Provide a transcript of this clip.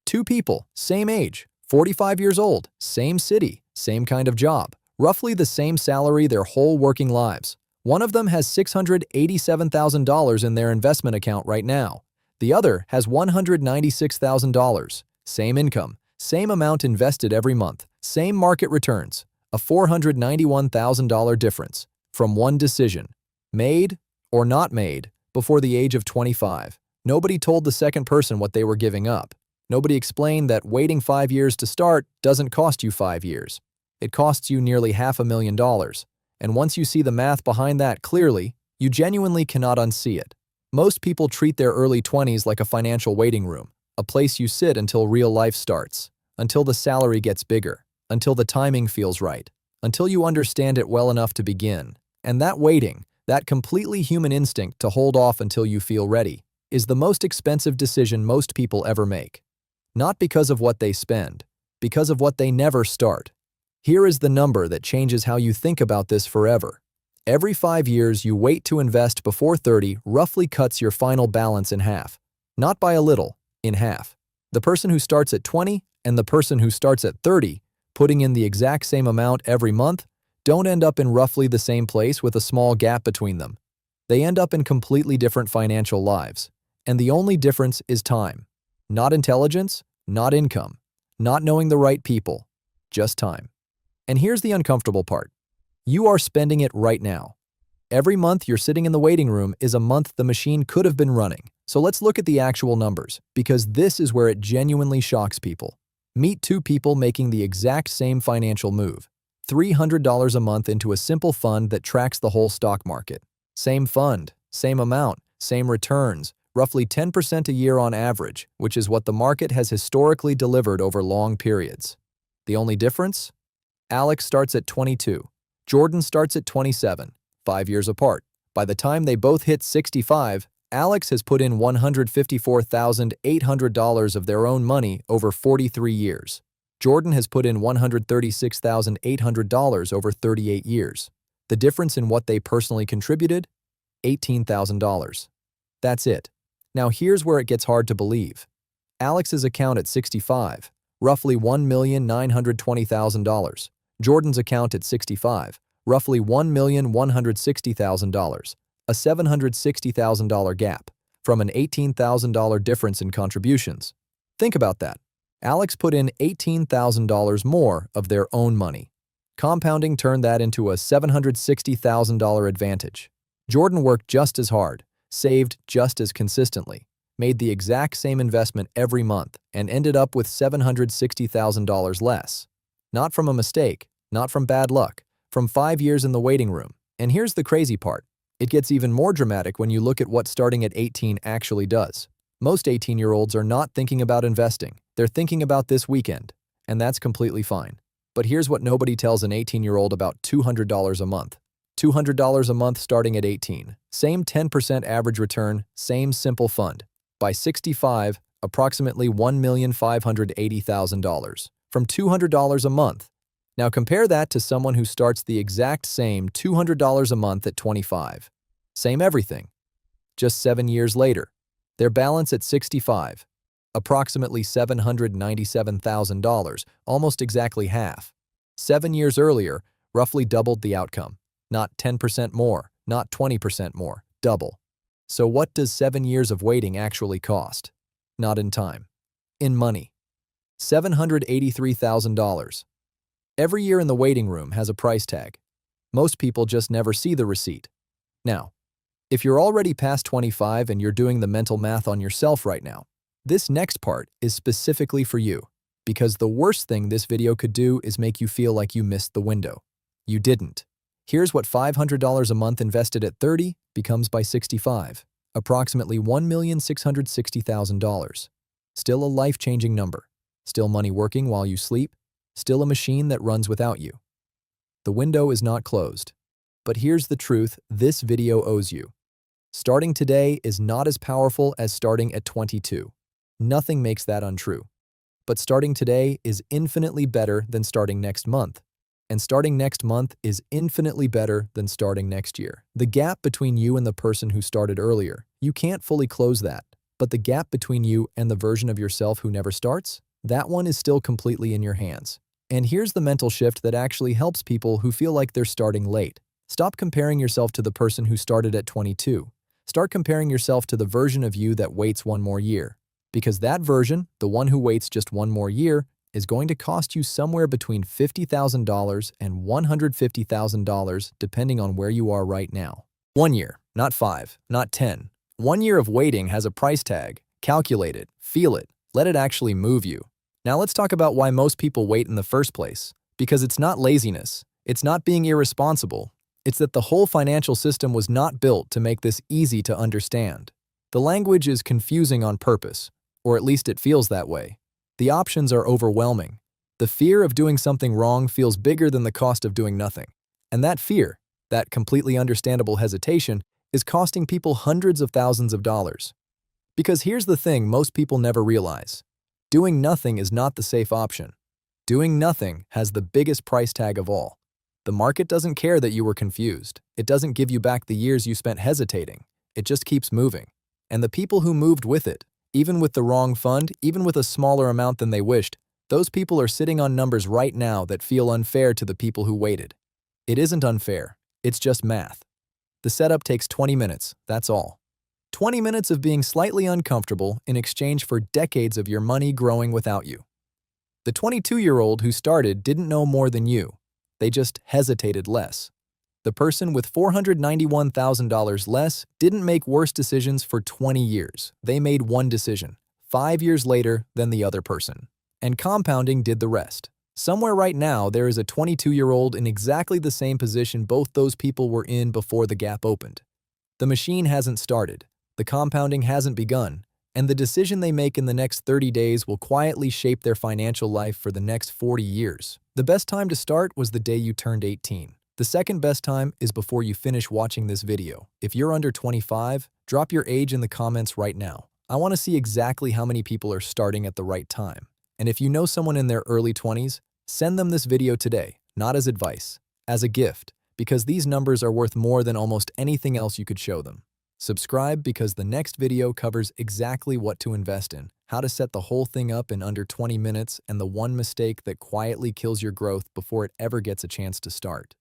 Two people, same age, 45 years old, same city, same kind of job, roughly the same salary their whole working lives. One of them has $687,000 in their investment account right now. The other has $196,000. Same income, same amount invested every month, same market returns. A $491,000 difference from one decision, made or not made, before the age of 25. Nobody told the second person what they were giving up. Nobody explained that waiting 5 years to start doesn't cost you 5 years. It costs you nearly $500,000. And once you see the math behind that clearly, you genuinely cannot unsee it. Most people treat their early 20s like a financial waiting room, a place you sit until real life starts, until the salary gets bigger, until the timing feels right, until you understand it well enough to begin. And that waiting, that completely human instinct to hold off until you feel ready, is the most expensive decision most people ever make. Not because of what they spend, because of what they never start. Here is the number that changes how you think about this forever. Every 5 years you wait to invest before 30 roughly cuts your final balance in half. Not by a little, in half. The person who starts at 20 and the person who starts at 30, putting in the exact same amount every month, don't end up in roughly the same place with a small gap between them. They end up in completely different financial lives. And the only difference is time. Not intelligence, not income, not knowing the right people, just time. And here's the uncomfortable part. You are spending it right now. Every month you're sitting in the waiting room is a month the machine could have been running. So let's look at the actual numbers, because this is where it genuinely shocks people. Meet two people making the exact same financial move. $300 a month into a simple fund that tracks the whole stock market. Same fund, same amount, same returns, roughly 10% a year on average, which is what the market has historically delivered over long periods. The only difference? Alex starts at 22. Jordan starts at 27, 5 years apart. By the time they both hit 65, Alex has put in $154,800 of their own money over 43 years. Jordan has put in $136,800 over 38 years. The difference in what they personally contributed? $18,000. That's it. Now here's where it gets hard to believe. Alex's account at 65, roughly $1,920,000. Jordan's account at 65, roughly $1,160,000, a $760,000 gap, from an $18,000 difference in contributions. Think about that. Alex put in $18,000 more of their own money. Compounding turned that into a $760,000 advantage. Jordan worked just as hard, saved just as consistently, made the exact same investment every month, and ended up with $760,000 less. Not from a mistake, not from bad luck, from 5 years in the waiting room. And here's the crazy part. It gets even more dramatic when you look at what starting at 18 actually does. Most 18-year-olds are not thinking about investing. They're thinking about this weekend, and that's completely fine. But here's what nobody tells an 18-year-old about $200 a month. $200 a month starting at 18. Same 10% average return, same simple fund. By 65, approximately $1,580,000 from $200 a month. Now compare that to someone who starts the exact same $200 a month at 25. Same everything. Just 7 years later, their balance at 65, approximately $797,000, almost exactly half. 7 years earlier, roughly doubled the outcome. Not 10% more, not 20% more, double. So what does 7 years of waiting actually cost? Not in time. In money. $783,000. Every year in the waiting room has a price tag. Most people just never see the receipt. Now, if you're already past 25 and you're doing the mental math on yourself right now, this next part is specifically for you, because the worst thing this video could do is make you feel like you missed the window. You didn't. Here's what $500 a month invested at 30 becomes by 65, approximately $1,660,000. Still a life-changing number. Still money working while you sleep. Still a machine that runs without you. The window is not closed. But here's the truth this video owes you. Starting today is not as powerful as starting at 22. Nothing makes that untrue. But starting today is infinitely better than starting next month. And starting next month is infinitely better than starting next year. The gap between you and the person who started earlier, you can't fully close that. But the gap between you and the version of yourself who never starts? That one is still completely in your hands. And here's the mental shift that actually helps people who feel like they're starting late. Stop comparing yourself to the person who started at 22. Start comparing yourself to the version of you that waits one more year. Because that version, the one who waits just one more year, is going to cost you somewhere between $50,000 and $150,000 depending on where you are right now. 1 year, not 5, not 10. 1 year of waiting has a price tag. Calculate it, feel it, let it actually move you. Now let's talk about why most people wait in the first place. Because it's not laziness, it's not being irresponsible, it's that the whole financial system was not built to make this easy to understand. The language is confusing on purpose, or at least it feels that way. The options are overwhelming. The fear of doing something wrong feels bigger than the cost of doing nothing. And that fear, that completely understandable hesitation, is costing people hundreds of thousands of dollars. Because here's the thing most people never realize. Doing nothing is not the safe option. Doing nothing has the biggest price tag of all. The market doesn't care that you were confused. It doesn't give you back the years you spent hesitating. It just keeps moving. And the people who moved with it, even with the wrong fund, even with a smaller amount than they wished, those people are sitting on numbers right now that feel unfair to the people who waited. It isn't unfair. It's just math. The setup takes 20 minutes, that's all. 20 minutes of being slightly uncomfortable in exchange for decades of your money growing without you. The 22-year-old who started didn't know more than you. They just hesitated less. The person with $491,000 less didn't make worse decisions for 20 years. They made one decision, 5 years later than the other person. And compounding did the rest. Somewhere right now, there is a 22-year-old in exactly the same position both those people were in before the gap opened. The machine hasn't started, the compounding hasn't begun, and the decision they make in the next 30 days will quietly shape their financial life for the next 40 years. The best time to start was the day you turned 18. The second best time is before you finish watching this video. If you're under 25, drop your age in the comments right now. I want to see exactly how many people are starting at the right time. And if you know someone in their early 20s, send them this video today, not as advice, as a gift, because these numbers are worth more than almost anything else you could show them. Subscribe because the next video covers exactly what to invest in, how to set the whole thing up in under 20 minutes, and the one mistake that quietly kills your growth before it ever gets a chance to start.